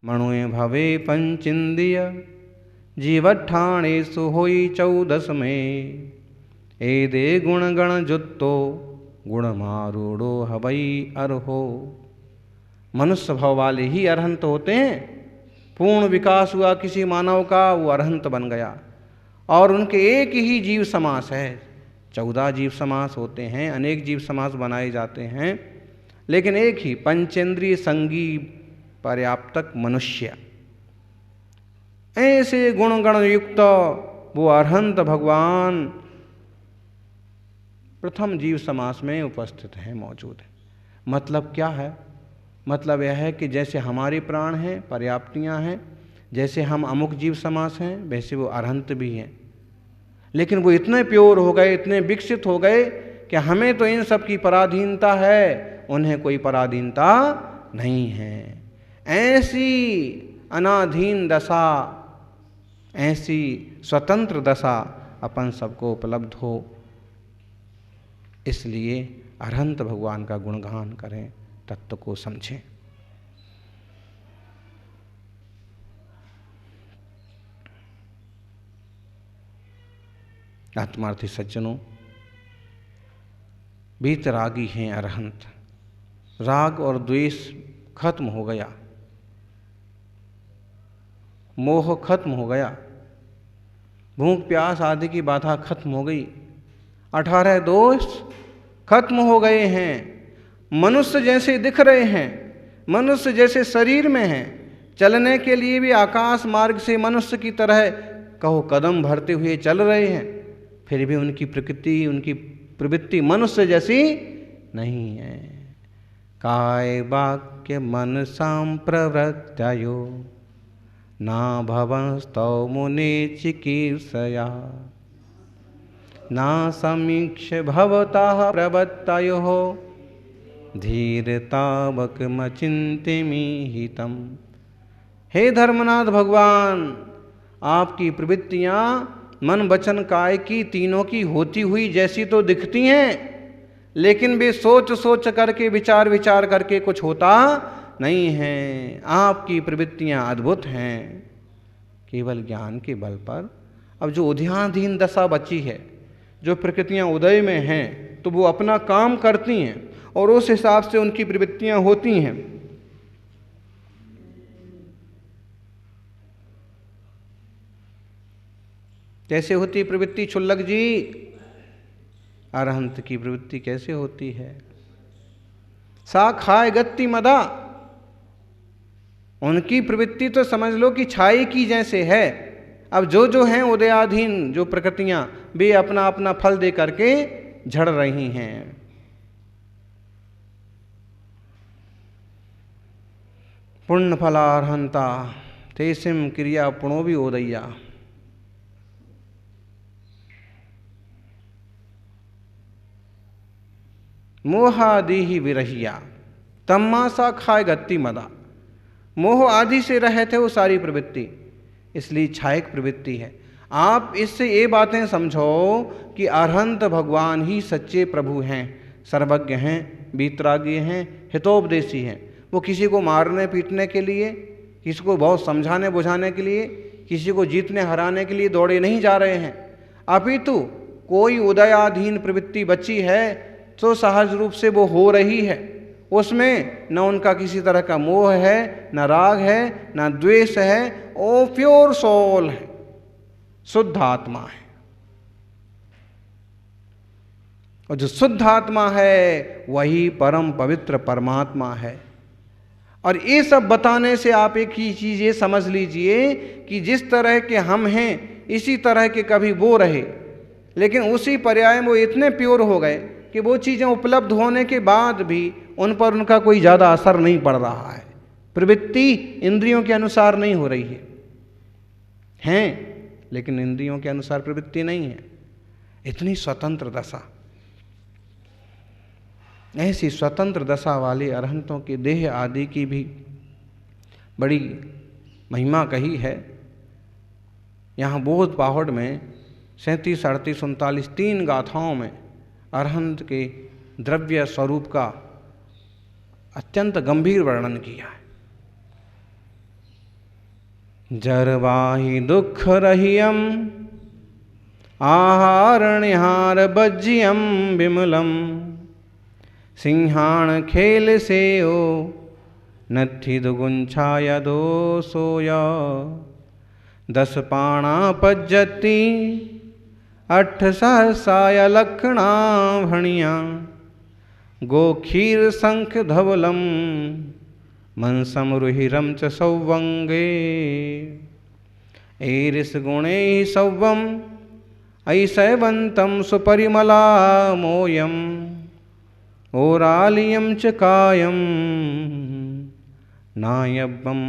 मणुए भवे पंचिंदिय जीवठाणे सुहोई 14 में। ए दे गुण गण जुत्तो गुण मारूड़ो हवई अरहो। मनुष्य भाव वाले ही अरहंत होते हैं। पूर्ण विकास हुआ किसी मानव का, वो अरहंत बन गया। और उनके एक ही जीव समास है। 14 जीव समास होते हैं, अनेक जीव समास बनाए जाते हैं, लेकिन एक ही पंचेंद्रिय संगी पर्याप्तक मनुष्य। ऐसे गुण गण युक्त वो अरहंत भगवान प्रथम जीव समास में उपस्थित है, मौजूद है। मतलब क्या है? मतलब यह है कि जैसे हमारे प्राण हैं, पर्याप्तियां हैं, जैसे हम अमुक जीव समास हैं, वैसे वो अरहंत भी हैं। लेकिन वो इतने प्योर हो गए, इतने विकसित हो गए कि हमें तो इन सब की पराधीनता है, उन्हें कोई पराधीनता नहीं है। ऐसी अनाधीन दशा, ऐसी स्वतंत्र दशा अपन सबको उपलब्ध हो, इसलिए अरहंत भगवान का गुणगान करें, तत्व को समझें। आत्मार्थी सज्जनों, वीतरागी हैं अरहंत। राग और द्वेष खत्म हो गया, मोह खत्म हो गया, भूख प्यास आदि की बाधा खत्म हो गई, 18 दोष खत्म हो गए हैं। मनुष्य जैसे दिख रहे हैं, मनुष्य जैसे शरीर में हैं, चलने के लिए भी आकाश मार्ग से मनुष्य की तरह कहो कदम भरते हुए चल रहे हैं, फिर भी उनकी प्रकृति, उनकी प्रवृत्ति मनुष्य जैसी नहीं है। काय वाक्य मन संप्रवृत्तयो ना भवंस्तौ मुने चिकीर्षया ना समीक्ष भवतः प्रवत्तयोः धीरतावकमचिन्त्यमि हितम्। हे धर्मनाथ भगवान, आपकी प्रवृत्तियाँ मन वचन काय की तीनों की होती हुई जैसी तो दिखती हैं, लेकिन वे सोच सोच करके, विचार विचार करके कुछ होता नहीं है। आपकी प्रवृत्तियाँ अद्भुत हैं, केवल ज्ञान के बल पर। अब जो उदयाधीन दशा बची है, जो प्रकृतियाँ उदय में हैं, तो वो अपना काम करती हैं और उस हिसाब से उनकी प्रवृत्तियाँ होती हैं। कैसे होती प्रवृत्ति क्षुल्लक जी? अरहंत की प्रवृत्ति कैसे होती है? सा खाए गति मदा, उनकी प्रवृत्ति तो समझ लो कि छाई की जैसे है। अब जो हैं उदयाधीन जो प्रकृतियां, वे अपना अपना फल दे करके झड़ रही हैं। पुण्य फलार्हंता तेसिम क्रिया पुणो भी ओदैया। मोहादि विरहिया तम्मासा खाए गति मदा। मोह आदि से रहे थे वो सारी प्रवृत्ति, इसलिए छायक प्रवृत्ति है। आप इससे ये बातें समझो कि अरहंत भगवान ही सच्चे प्रभु हैं, सर्वज्ञ हैं, वीतरागी हैं, हितोपदेशी हैं। वो किसी को मारने पीटने के लिए, किसी को बहुत समझाने बुझाने के लिए, किसी को जीतने हराने के लिए दौड़े नहीं जा रहे हैं। अपितु कोई उदयाधीन प्रवृत्ति बची है तो सहज रूप से वो हो रही है। उसमें न उनका किसी तरह का मोह है, न राग है, न द्वेष है। ओ प्योर सोल है, शुद्ध आत्मा है। और जो शुद्ध आत्मा है वही परम पवित्र परमात्मा है। और ये सब बताने से आप एक ही चीज़ ये समझ लीजिए कि जिस तरह के हम हैं इसी तरह के कभी वो रहे, लेकिन उसी पर्याय में वो इतने प्योर हो गए कि वो चीज़ें उपलब्ध होने के बाद भी उन पर उनका कोई ज़्यादा असर नहीं पड़ रहा है। प्रवृत्ति इंद्रियों के अनुसार नहीं हो रही है, लेकिन इंद्रियों के अनुसार प्रवृत्ति नहीं है। इतनी स्वतंत्र दशा, ऐसी स्वतंत्र दशा वाले अरहंतों के देह आदि की भी बड़ी महिमा कही है। यहाँ बोध पहाड़ में 37, 38, 39 3 गाथाओं में अरहंत के द्रव्य स्वरूप का अत्यंत गंभीर वर्णन किया है। जरवाहि दुख रहियम आहार निहार बज्जियम विमलम सिंहाण खेल से ओ नथि दुगुंछाय दोषोय दस पाणा पज्जति अठ सहसाय लक्षणा भणिया गो क्षीर शंख धवलम मनसम रुहिरम च सौवंगे एरिस गुणे सौवम ऐसैवंतम सुपरिमला मोयम ओरालियम च कायम नायब्बम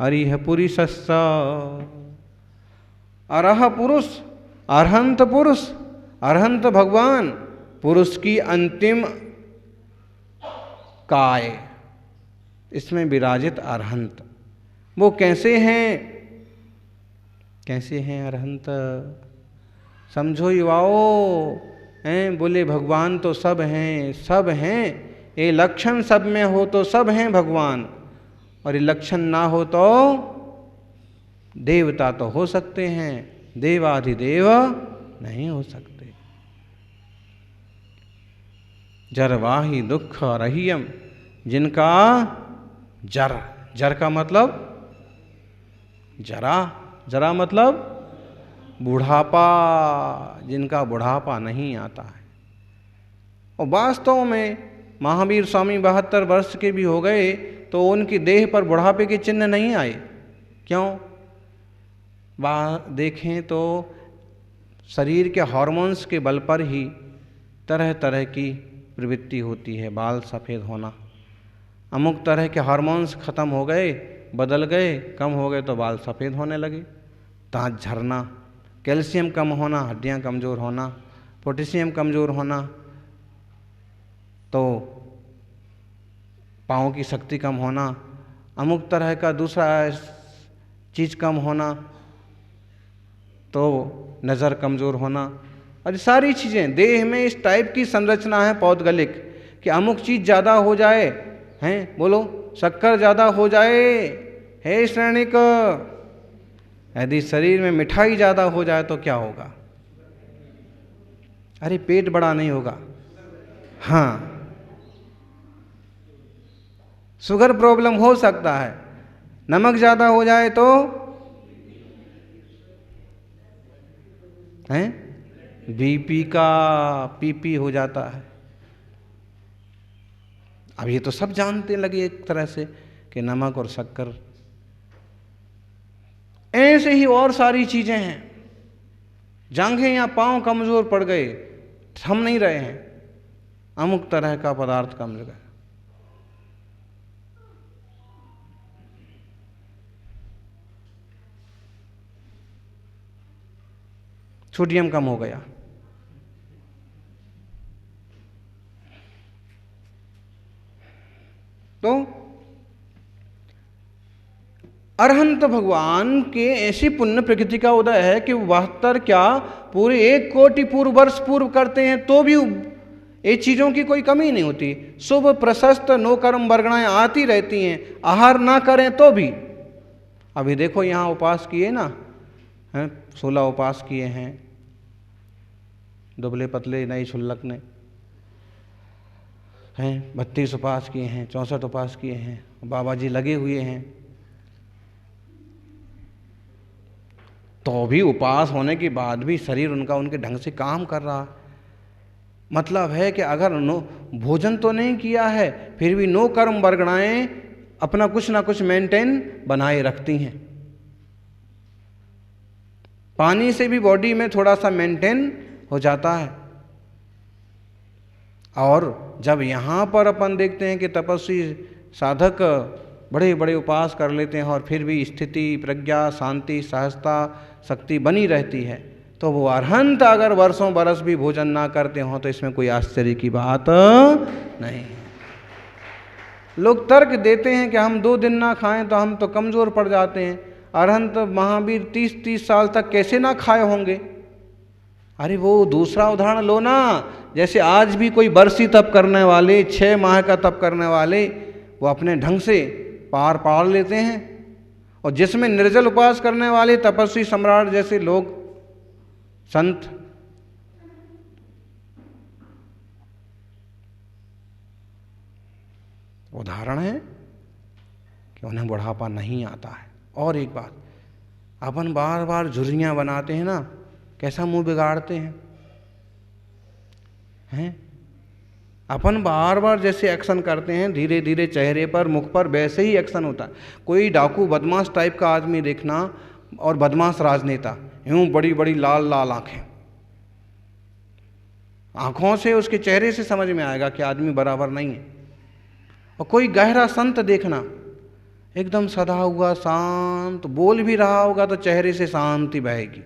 अरिह पुरुषस्सा। अरह पुरुष, अरहंत पुरुष, अरहंत भगवान, पुरुष की अंतिम काय, इसमें विराजित अरहंत। वो कैसे हैं? कैसे हैं अरहंत? समझो युवाओं, हैं बोले भगवान तो सब हैं, सब हैं। ये लक्षण सब में हो तो सब हैं भगवान, और ये लक्षण ना हो तो देवता तो हो सकते हैं, देवाधिदेव नहीं हो सकते। जरवाहि दुख रहियम, जिनका जर, जर का मतलब जरा, जरा मतलब बुढ़ापा, जिनका बुढ़ापा नहीं आता है। और वास्तव में महावीर स्वामी 72 वर्ष के भी हो गए तो उनकी देह पर बुढ़ापे के चिन्ह नहीं आए। क्यों? देखें तो शरीर के हार्मोन्स के बल पर ही तरह तरह की प्रवृत्ति होती है। बाल सफ़ेद होना, अमुक तरह के हार्मोन्स खत्म हो गए, बदल गए, कम हो गए तो बाल सफ़ेद होने लगे। दांत झरना, कैल्शियम कम होना, हड्डियां कमज़ोर होना, पोटेशियम कमज़ोर होना, तो पाँव की शक्ति कम होना, अमुक तरह का दूसरा चीज़ कम होना, तो नज़र कमज़ोर होना। और सारी चीज़ें देह में इस टाइप की संरचना है पौद्गलिक कि अमुक चीज़ ज़्यादा हो जाए, हैं बोलो, शक्कर ज़्यादा हो जाए, हे श्रेणिक, यदि शरीर में मिठाई ज़्यादा हो जाए तो क्या होगा? अरे पेट बड़ा नहीं होगा। हाँ, शुगर प्रॉब्लम हो सकता है। नमक ज़्यादा हो जाए तो हैं बीपी का पीपी हो जाता है। अब ये तो सब जानते लगे एक तरह से कि नमक और शक्कर, ऐसे ही और सारी चीजें हैं। जांघें या पांव कमजोर पड़ गए, थम नहीं रहे हैं, अमुक तरह का पदार्थ कम गया। सोडियम कम हो गया, तो अरहंत भगवान के ऐसी पुण्य प्रकृति का उदय है कि 72 क्या पूरे 1 कोटि पूर्व वर्ष पूर्व करते हैं तो भी ये चीज़ों की कोई कमी नहीं होती। शुभ प्रशस्त नौकर्म वर्गणाएं आती रहती हैं, आहार ना करें तो भी। अभी देखो यहाँ उपास किए ना, हैं 16 उपास किए हैं, दुबले पतले नई छुल्लक ने, हैं 32 उपास किए हैं, 64 उपास किए हैं, बाबा जी लगे हुए हैं, तो भी उपास होने के बाद भी शरीर उनका उनके ढंग से काम कर रहा। मतलब है कि अगर भोजन तो नहीं किया है फिर भी नो कर्म वर्गणाएं अपना कुछ ना कुछ मेंटेन बनाए रखती हैं। पानी से भी बॉडी में थोड़ा सा मेंटेन हो जाता है। और जब यहाँ पर अपन देखते हैं कि तपस्वी साधक बड़े बड़े उपास कर लेते हैं और फिर भी स्थिति, प्रज्ञा, शांति, सहजता, शक्ति बनी रहती है, तो वो अरहंत अगर वर्षों बरस भी भोजन ना करते हों तो इसमें कोई आश्चर्य की बात नहीं। लोग तर्क देते हैं कि हम 2 दिन ना खाएं तो हम तो कमज़ोर पड़ जाते हैं। अरहंत महावीर 30-30 साल तक कैसे ना खाए होंगे? अरे वो दूसरा उदाहरण लो ना, जैसे आज भी कोई बरसी तप करने वाले, 6 माह का तप करने वाले, वो अपने ढंग से पार पार लेते हैं, और जिसमें निर्जल उपवास करने वाले तपस्वी सम्राट जैसे लोग, संत, उदाहरण है कि उन्हें बुढ़ापा नहीं आता है। और एक बात, अपन बार बार झुर्रियां बनाते हैं ना, कैसा मुंह बिगाड़ते हैं? अपन बार बार जैसे एक्शन करते हैं धीरे धीरे चेहरे पर, मुख पर, वैसे ही एक्शन होता है। कोई डाकू बदमाश टाइप का आदमी देखना, और बदमाश राजनेता, यूं बड़ी बड़ी लाल लाल आंखें, आंखों से उसके चेहरे से समझ में आएगा कि आदमी बराबर नहीं है। और कोई गहरा संत देखना, एकदम सदा हुआ शांत, बोल भी रहा होगा तो चेहरे से शांति बहेगी,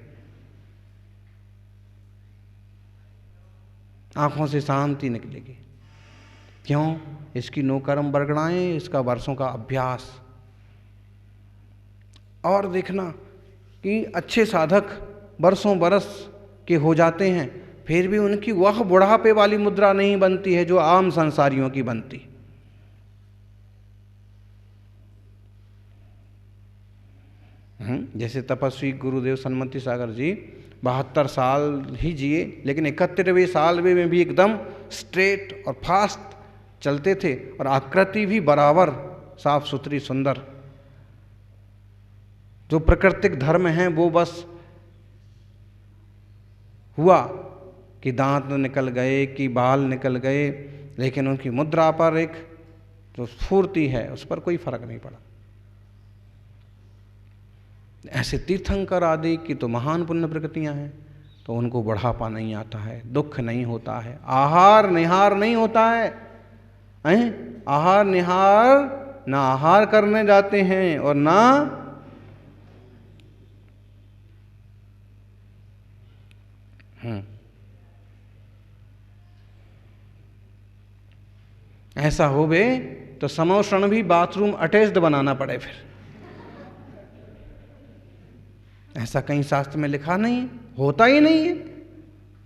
आंखों से शांति निकलेगी। क्यों? इसकी नोकरम बरगड़ाएं, इसका वर्षों का अभ्यास। और देखना कि अच्छे साधक वर्षों बरस के हो जाते हैं, फिर भी उनकी वह बुढ़ापे वाली मुद्रा नहीं बनती है जो आम संसारियों की बनती। जैसे तपस्वी गुरुदेव सन्मति सागर जी 72 साल ही जिए, लेकिन 71वें साल में भी एकदम स्ट्रेट और फास्ट चलते थे, और आकृति भी बराबर साफ सुथरी सुंदर। जो प्राकृतिक धर्म है वो बस हुआ कि दांत निकल गए, कि बाल निकल गए, लेकिन उनकी मुद्रा पर एक जो स्फूर्ति है उस पर कोई फर्क नहीं पड़ा। ऐसे तीर्थंकर आदि की तो महान पुण्य प्रकृतियां हैं, तो उनको बुढ़ापा नहीं आता है, दुख नहीं होता है, आहार निहार नहीं होता है। आहार निहार ना आहार करने जाते हैं और ना ऐसा हो बे तो समोषण भी बाथरूम अटैच्ड बनाना पड़े फिर। ऐसा कहीं शास्त्र में लिखा नहीं है, होता ही नहीं है।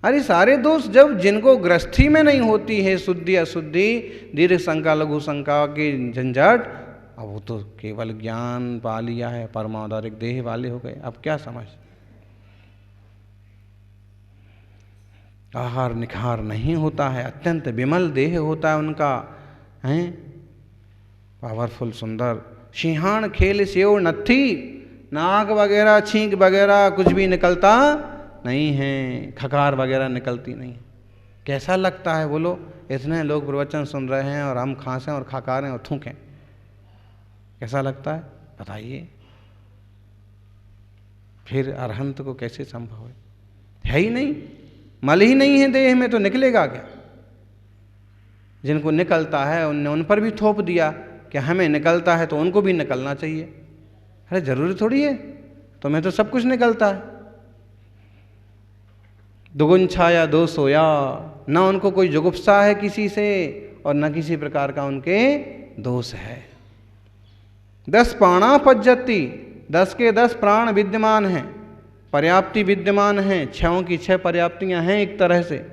अरे सारे दोष जब जिनको गृहस्थी में नहीं होती है शुद्धि अशुद्धि, दीर्घ शंका लघु शंका के झंझट, अब वो तो केवल ज्ञान पा लिया है, परमावतारिक देह वाले हो गए, अब क्या समझ। आहार निखार नहीं होता है, अत्यंत विमल देह होता है उनका, हैं पावरफुल सुंदर। सिंहाण खेल सेव नत्थी, नाक वगैरह छींक वगैरह कुछ भी निकलता नहीं है, खकार वगैरह निकलती नहीं। कैसा लगता है बोलो? इतने लोग प्रवचन सुन रहे हैं और हम खांसें और खकारें और थूकें, कैसा लगता है बताइए? फिर अरहंत को कैसे संभव है ही नहीं, मल ही नहीं है देह में, तो निकलेगा क्या? जिनको निकलता है उनने उन पर भी थोप दिया कि हमें निकलता है तो उनको भी निकलना चाहिए। अरे जरूरी थोड़ी है, तुम्हें तो सब कुछ निकलता है। दुगुन छाया दो सोया, न उनको कोई जुगुप्सा है किसी से और न किसी प्रकार का उनके दोष है। 10 प्राणा पज्जति, 10 के 10 प्राण विद्यमान हैं, पर्याप्ति विद्यमान हैं, 6 की 6 पर्याप्तियां हैं एक तरह से।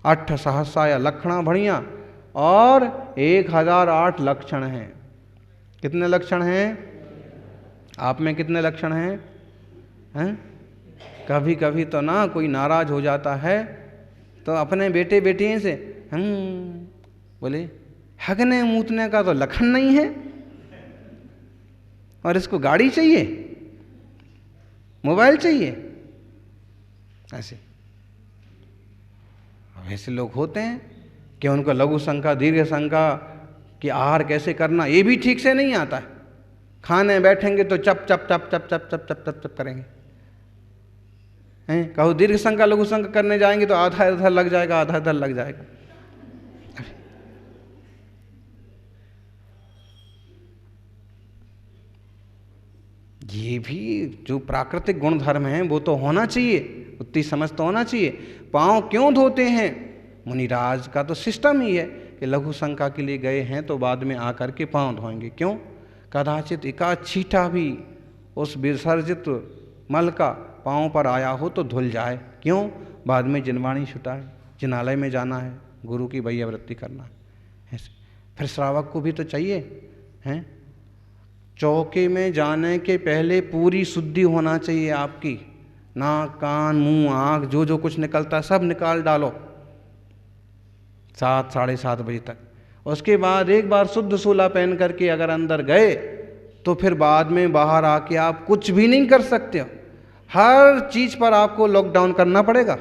8 सहस्राया लक्षणा बढ़िया, और 1008 लक्षण हैं। कितने लक्षण हैं? आप में कितने लक्षण हैं? कभी कभी तो ना कोई नाराज हो जाता है तो अपने बेटे बेटियों से बोले हगने मूतने का तो लक्षण नहीं है, और इसको गाड़ी चाहिए, मोबाइल चाहिए। ऐसे ऐसे लोग होते हैं कि उनको लघु शंका दीर्घ शंका कि आहार कैसे करना ये भी ठीक से नहीं आता है। खाने बैठेंगे तो चप चप चप चप चप चप चप चप चप करेंगे, हैं? कहो दीर्घ शंका लघु शंका करने जाएंगे तो आधा इधर लग जाएगा, आधा इधर लग जाएगा। ये भी जो प्राकृतिक गुण धर्म है वो तो होना चाहिए, उतनी समझ तो होना चाहिए। पाँव क्यों धोते हैं? मुनिराज का तो सिस्टम ही है कि लघु शंका के लिए गए हैं तो बाद में आकर के पाँव धोएंगे। क्यों? कदाचित एका छींटा भी उस विसर्जित मल का पाँव पर आया हो तो धुल जाए। क्यों? बाद में जिनवाणी छुटाए, जिनालय में जाना है, गुरु की वैयावृत्ति करना है ऐसे। फिर श्रावक को भी तो चाहिए हैं, चौके में जाने के पहले पूरी शुद्धि होना चाहिए आपकी, नाक कान मुंह आँख जो जो कुछ निकलता सब निकाल डालो 7 साढ़े 7 बजे तक। उसके बाद एक बार शुद्ध सूला पहन करके अगर अंदर गए तो फिर बाद में बाहर आके आप कुछ भी नहीं कर सकते हो, हर चीज पर आपको लॉकडाउन करना पड़ेगा।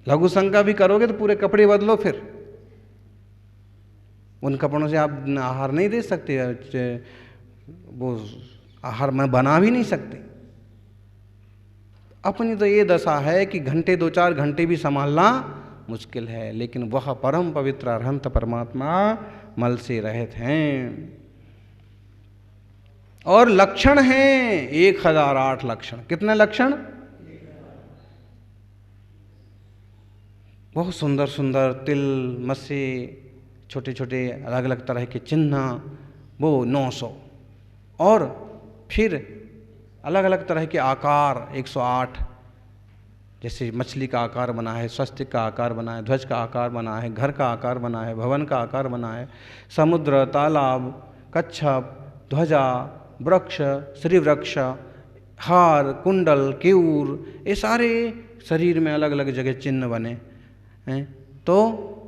लघु शंका भी करोगे तो पूरे कपड़े बदलो, फिर उन कपड़ों से आप आहार नहीं दे सकते, वो आहार में बना भी नहीं सकते। अपनी तो ये दशा है कि घंटे 2-4 घंटे भी संभालना मुश्किल है, लेकिन वह परम पवित्र अरहंत परमात्मा मल से रहित हैं। और लक्षण हैं 1008 लक्षण। कितने लक्षण? बहुत सुंदर सुंदर तिल मस्से, छोटे छोटे अलग अलग तरह के चिन्ह, वो 900। और फिर अलग अलग तरह के आकार 108, जैसे मछली का आकार बना है, स्वस्तिक का आकार बना है, ध्वज का आकार बना है, घर का आकार बना है, भवन का आकार बना है, समुद्र, तालाब, कच्छप, ध्वजा, वृक्ष, श्री वृक्ष, हार, कुंडल, केयूर, ये सारे शरीर में अलग अलग जगह चिन्ह बने हैं। तो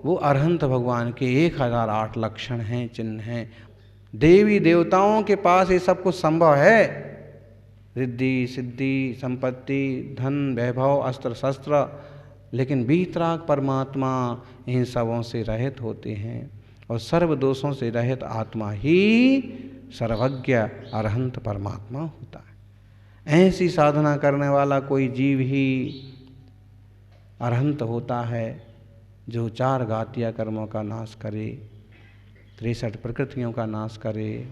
वो अरहंत भगवान के 1008 लक्षण हैं, चिन्ह हैं। देवी देवताओं के पास ये सब कुछ संभव है, रिद्धि सिद्धि संपत्ति धन वैभव अस्त्र शस्त्र, लेकिन वीतराग परमात्मा इन सबों से रहित होते हैं। और सर्व दोषों से रहित आत्मा ही सर्वज्ञ अरहंत परमात्मा होता है। ऐसी साधना करने वाला कोई जीव ही अरहंत होता है, जो 4 घातीय कर्मों का नाश करे, 63 प्रकृतियों का नाश करे,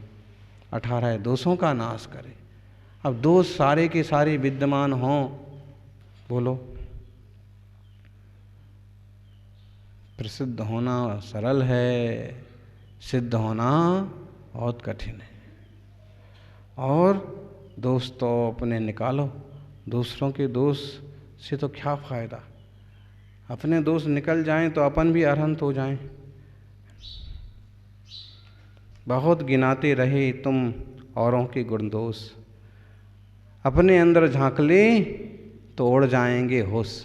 18 दोषों का नाश करे। अब दोष सारे के सारे विद्यमान हों, बोलो, प्रसिद्ध होना सरल है, सिद्ध होना बहुत कठिन है। और दोष तो अपने निकालो, दूसरों के दोष से तो क्या फायदा। अपने दोष निकल जाएं तो अपन भी अरहंत हो जाएं। बहुत गिनाते रहे तुम औरों के गुण दोष, अपने अंदर झांक ले तो उड़ जाएंगे होश।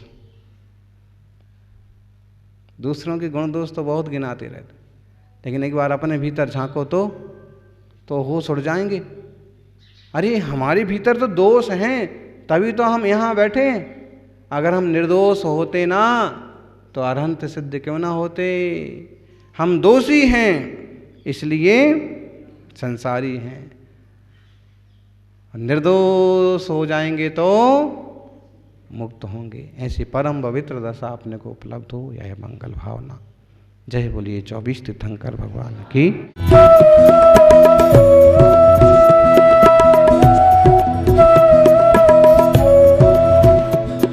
दूसरों के गुण दोष तो बहुत गिनाते रहते, लेकिन एक बार अपने भीतर झांको तो होश उड़ जाएंगे। अरे हमारे भीतर तो दोष हैं, तभी तो हम यहाँ बैठे हैं। अगर हम निर्दोष होते ना तो अरहंत सिद्ध क्यों ना होते। हम दोषी हैं इसलिए संसारी हैं, निर्दोष हो जाएंगे तो मुक्त होंगे। ऐसी परम पवित्र दशा अपने को उपलब्ध हो, यह मंगल भावना। जय बोलिए 24 तीर्थंकर भगवान की।